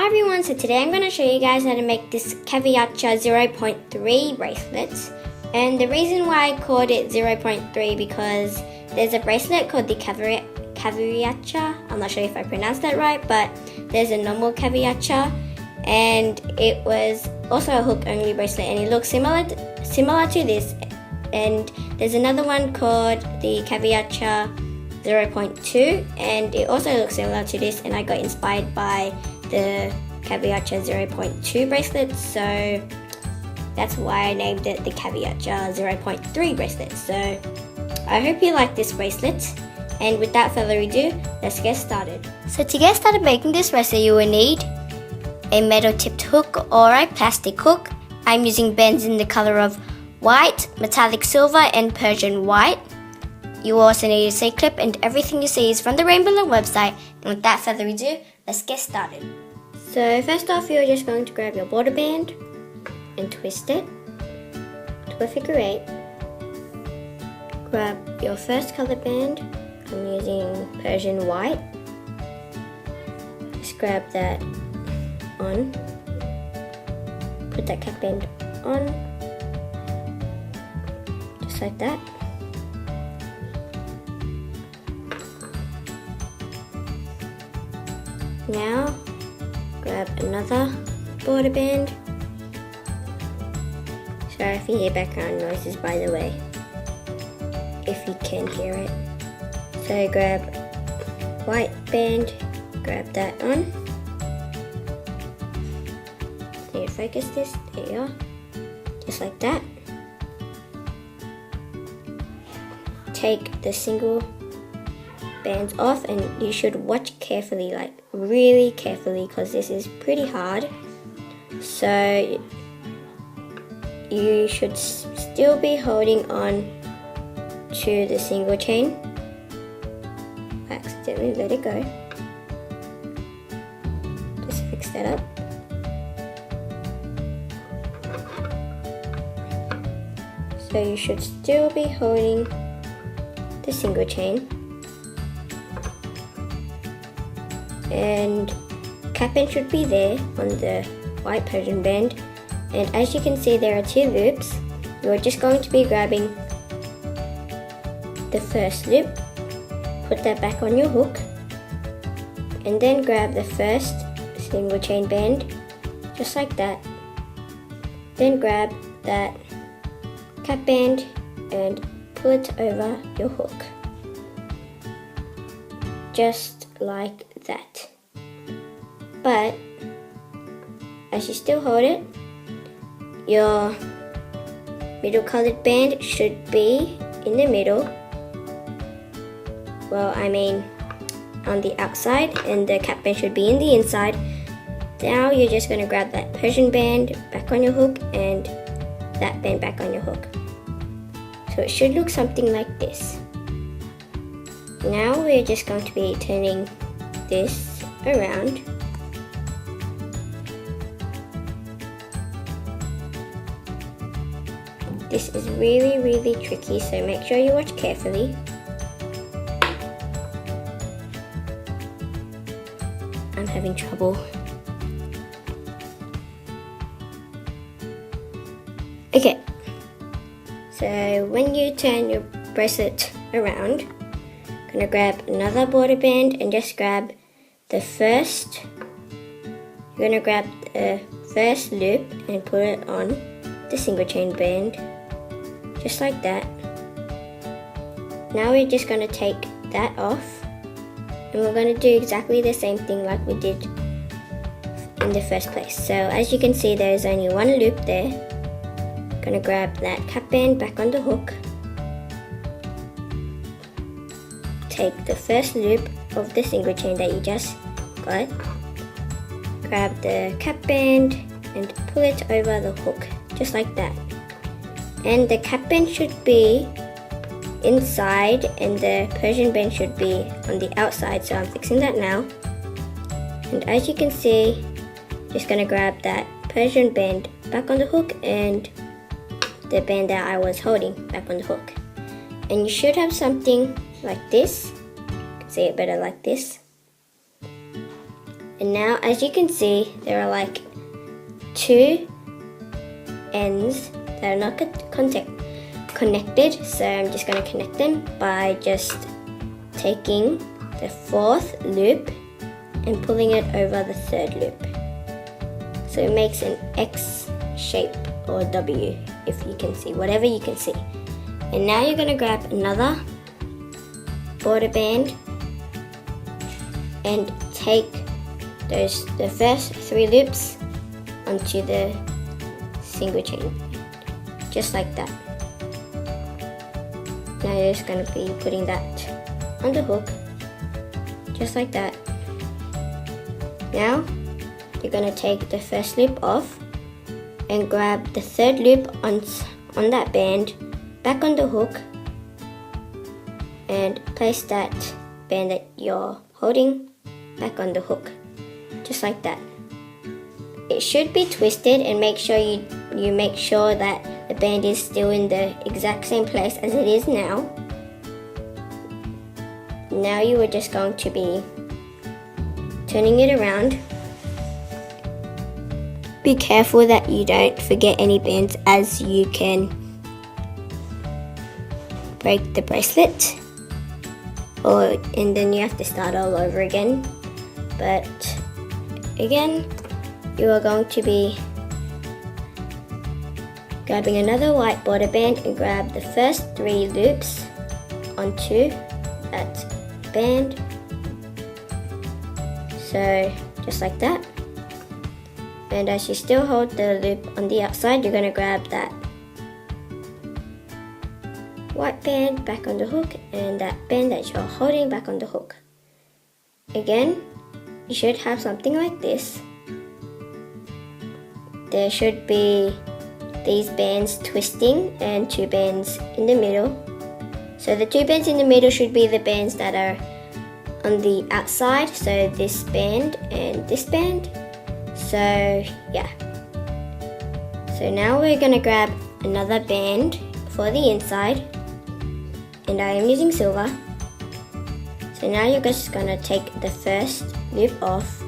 Hi everyone, so today I'm going to show you guys how to make this Chevauncher 0.3 bracelet. And the reason why I called it 0.3 because there's a bracelet called the Chevauncher. I'm not sure if I pronounced that right, but there's a normal Chevauncher, and it was also a hook only bracelet, and it looks similar to this. And there's another one called the Chevauncher 0.2, and it also looks similar to this, and I got inspired by the Chevauncher 0.2 bracelet, so that's why I named it the Chevauncher 0.3 bracelet. So I hope you like this bracelet, and without further ado, let's get started. So to get started making this bracelet, you will need a metal tipped hook or a plastic hook. I'm using bands in the color of white, metallic silver, and Persian white. You will also need a C-clip, and everything you see is from the Rainbow Look website. And without further ado, let's get started. So first off, you're just going to grab your border band and twist it to a figure 8. Grab your first color band. I'm using Persian white. Just grab that on. Put that cap band on, just like that. Now, grab another border band. Sorry if you hear background noises, by the way, if you can hear it. So grab white band, grab that on. Need to focus this, there you are, just like that. Take the single bands off, and you should watch carefully, like really carefully, because this is pretty hard. So you should still be holding on to the single chain. I accidentally let it go. Just fix that up. So you should still be holding the single chain. And cap band should be there on the white Persian band, and as you can see, there are 2 loops. You're just going to be grabbing the first loop, put that back on your hook, and then grab the first single chain band, just like that. Then grab that cap band and pull it over your hook, just like that. But as you still hold it, your middle colored band should be in the middle. Well, I mean on the outside, and the cap band should be in the inside. Now you're just going to grab that Persian band back on your hook and that band back on your hook. So it should look something like this. Now we're just going to be turning this around. This is really tricky, so make sure you watch carefully. I'm having trouble. Okay, so when you turn your bracelet around, I'm gonna grab another border band and just grab the first. You're gonna grab the first loop and put it on the single chain band, just like that. Now we're just gonna take that off, and we're gonna do exactly the same thing like we did in the first place. So as you can see, there is only 1 loop there. Gonna grab that cap band back on the hook, take the first loop of the single chain that you just got, grab the cap band and pull it over the hook, just like that. And the cap band should be inside and the Persian band should be on the outside, so I'm fixing that now. And as you can see, just gonna grab that Persian band back on the hook and the band that I was holding back on the hook. And you should have something like this. You can see it better like this. And now, as you can see, there are like two ends that are not connected, so I'm just going to connect them by just taking the fourth loop and pulling it over the third loop. So it makes an X shape or W, if you can see, whatever you can see. And now you're going to grab another border band and take the first 3 loops onto the single chain, just like that. Now you're just going to be putting that on the hook, just like that. Now you're going to take the first loop off and grab the third loop on that band back on the hook and place that band that you're holding back on the hook, just like that. It should be twisted, and make sure you make sure that the band is still in the exact same place as it is now. Now you are just going to be turning it around. Be careful that you don't forget any bands, as you can break the bracelet, and then you have to start all over again. But again, you are going to be grabbing another white border band and grab the first 3 loops onto that band, so just like that. And as you still hold the loop on the outside, you're going to grab that white band back on the hook and that band that you're holding back on the hook. Again, you should have something like this. There should be these bands twisting and 2 bands in the middle. So the 2 bands in the middle should be the bands that are on the outside, so this band and this band. So yeah. So now we're going to grab another band for the inside, and I am using silver. So now you're just going to take the first loop off,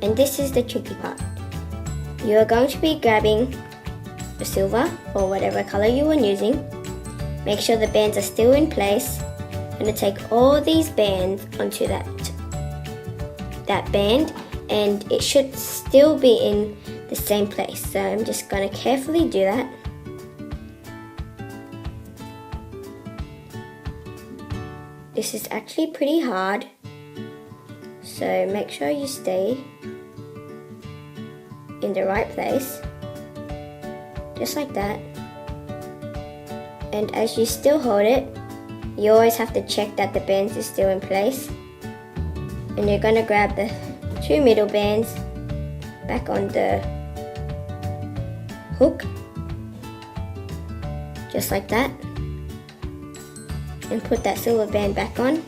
and this is the tricky part. You are going to be grabbing the silver or whatever color you are using. Make sure the bands are still in place. I'm going to take all these bands onto that band, and it should still be in the same place. So I'm just going to carefully do that. This is actually pretty hard, so make sure you stay in the right place, just like that. And as you still hold it, you always have to check that the bands is still in place. And you're going to grab the 2 middle bands back on the hook, just like that, and put that silver band back on,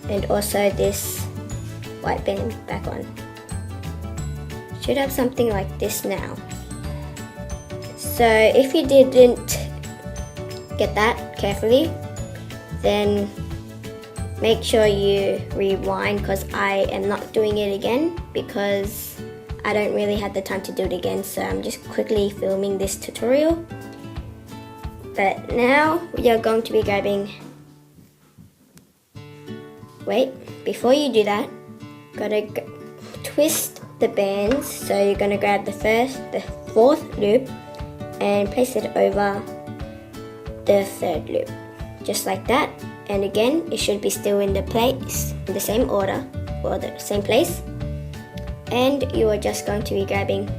and also this white band back on. Should have something like this now. So if you didn't get that carefully, then make sure you rewind, because I am not doing it again because I don't really have the time to do it again, so I'm just quickly filming this tutorial. But now we are going to be grabbing, wait, before you do that, gotta twist the bands. So you're gonna grab the 4th loop and place it over the 3rd loop, just like that. And again, it should be still in the place, in the same order, or the same place. And you are just going to be grabbing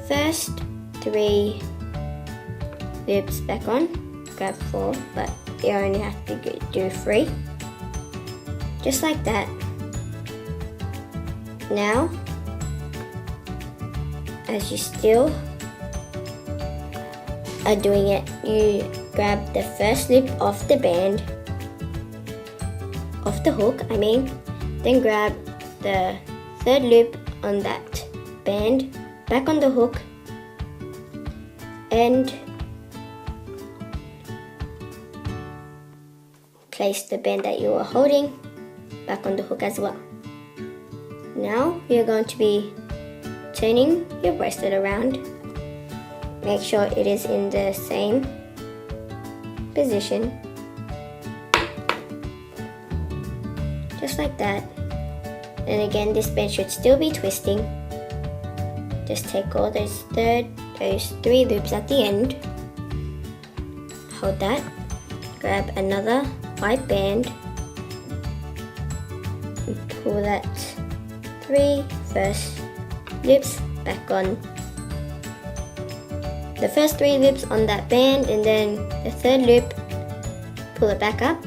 first 3 loops back on. Grab 4, but you only have to do 3, just like that. Now, as you still are doing it, you grab the first loop off the band, off the hook, then grab the 3rd loop on that band back on the hook, and place the band that you are holding back on the hook as well, Now you're going to be turning your bracelet around. Make sure it is in the same position. Just like that. And again, this band should still be twisting. Just take all those 3 loops at the end. Hold that. Grab another white band. And pull that 3 first loops back on. The first 3 loops on that band, and then the 3rd loop, pull it back up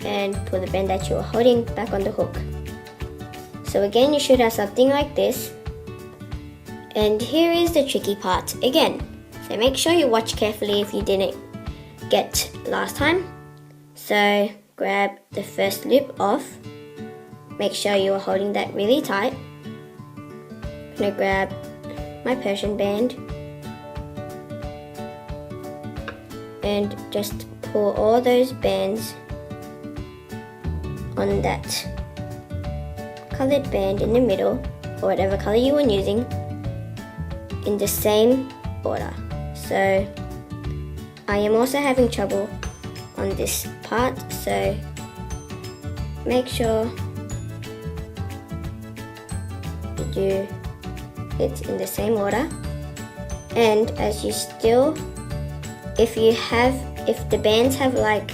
and pull the band that you are holding back on the hook. So again, you should have something like this. And here is the tricky part again. So make sure you watch carefully if you didn't get last time. So grab the first loop off. Make sure you are holding that really tight. I'm gonna grab my Persian band and just pull all those bands on that colored band in the middle, or whatever color you were using, in the same order. So I am also having trouble on this part, so make sure you do it in the same order. And as you still, if the bands have like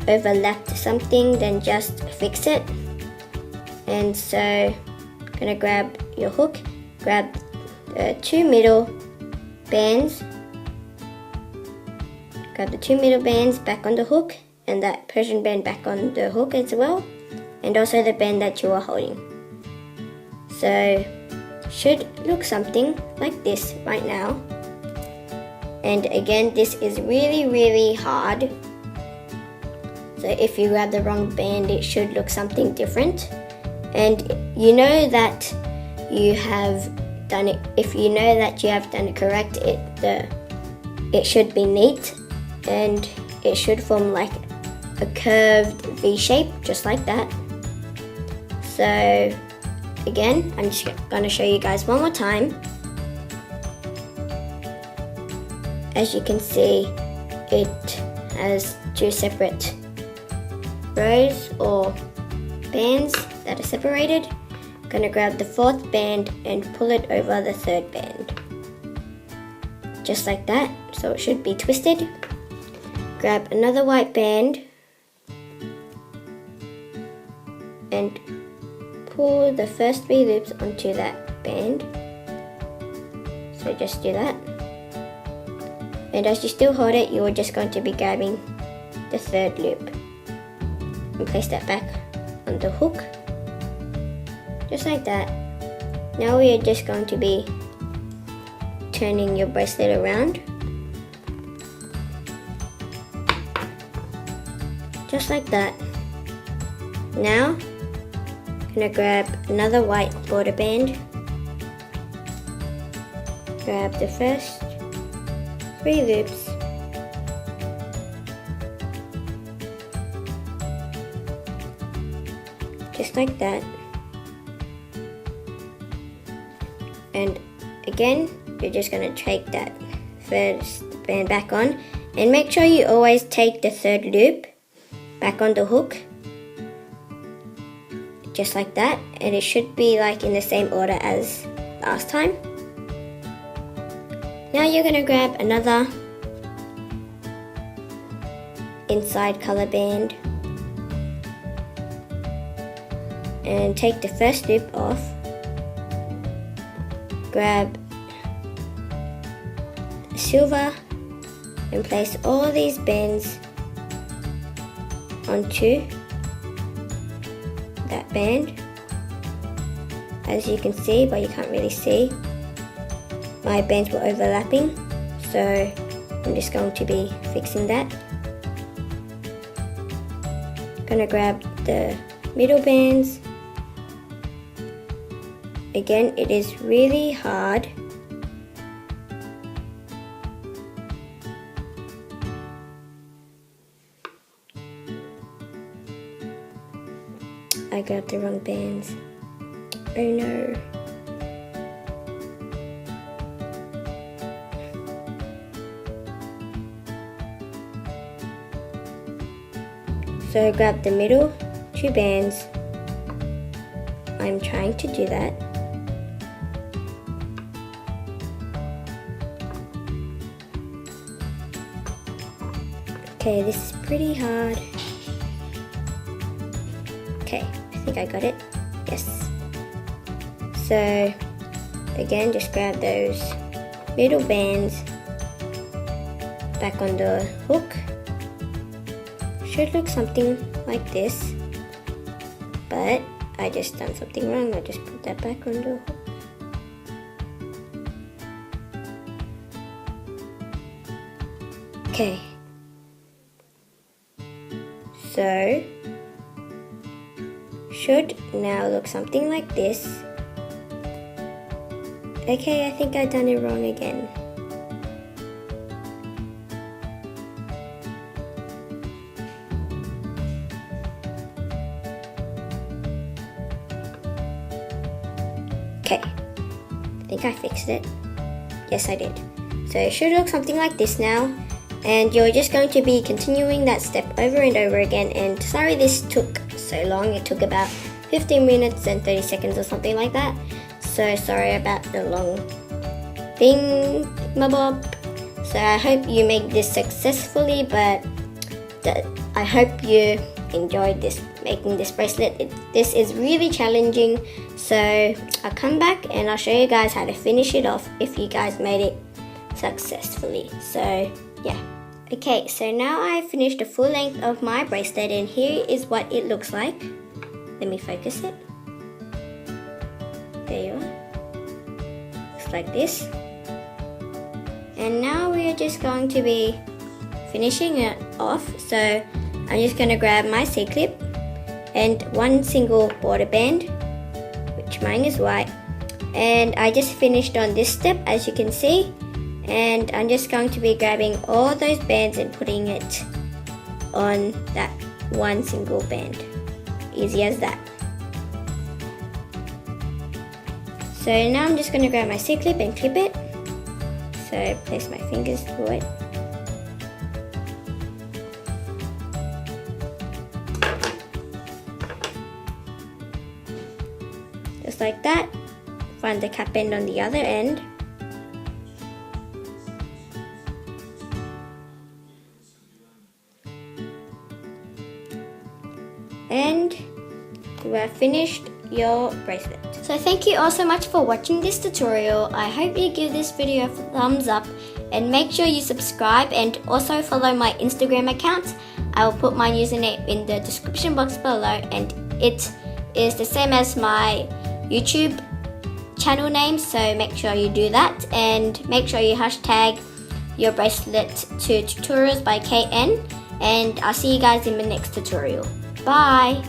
overlapped something, then just fix it. And so I'm gonna grab your hook, grab the 2 middle bands, grab the 2 middle bands back on the hook, and that Persian band back on the hook as well, and also the band that you are holding. So should look something like this right now. And again, this is really hard. So if you grab the wrong band, it should look something different. And you know that you have done it. If you know that you have done it correct, it should be neat, and it should form like a curved V shape, just like that. So again, I'm just gonna show you guys one more time. As you can see, it has 2 separate rows or bands that are separated. I'm gonna grab the 4th band and pull it over the 3rd band. Just like that, so it should be twisted. Grab another white band and pull the first 3 loops onto that band. So just do that. And as you still hold it, you are just going to be grabbing the 3rd loop and place that back on the hook, just like that. Now we are just going to be turning your bracelet around, just like that. Now I'm gonna grab another white border band, grab the first 3 loops, just like that. And again, you're just going to take that first band back on, and make sure you always take the 3rd loop back on the hook, just like that. And it should be like in the same order as last time. Now you're going to grab another inside color band and take the first loop off. Grab silver and place all these bands onto that band. As you can see, but you can't really see, my bands were overlapping, so I'm just going to be fixing that. Gonna grab the middle bands. Again, it is really hard. I grabbed the wrong bands. Oh no. So grab the middle 2 bands. I'm trying to do that. Okay, this is pretty hard. Okay, I think I got it. Yes. So again, just grab those middle bands back on the hook. Should look something like this, but I just done something wrong. I just put that back on the hook. Okay, so should now look something like this. Okay, I think I done it wrong again. Okay, I think I fixed it. Yes, I did. So it should look something like this now. And you're just going to be continuing that step over and over again. And sorry this took so long. It took about 15 minutes and 30 seconds or something like that. So sorry about the long thing, mabob. So I hope you make this successfully, but I hope you enjoyed making this bracelet. This is really challenging. So I'll come back and I'll show you guys how to finish it off if you guys made it successfully. So yeah. Okay, so now I finished the full length of my bracelet, and here is what it looks like. Let me focus it. There you are. Looks like this. And now we are just going to be finishing it off. So I'm just going to grab my C-clip and one single border band, which mine is white. And I just finished on this step, as you can see. And I'm just going to be grabbing all those bands and putting it on that one single band. Easy as that. So now I'm just going to grab my C-clip and clip it. So place my fingers through it. Just like that. Find the cap end on the other end. And you have finished your bracelet. So thank you all so much for watching this tutorial. I hope you give this video a thumbs up and make sure you subscribe, and also follow my Instagram account. I will put my username in the description box below, and it is the same as my YouTube channel name, so make sure you do that, and make sure you hashtag your bracelet to tutorials by KN, and I'll see you guys in the next tutorial. Bye!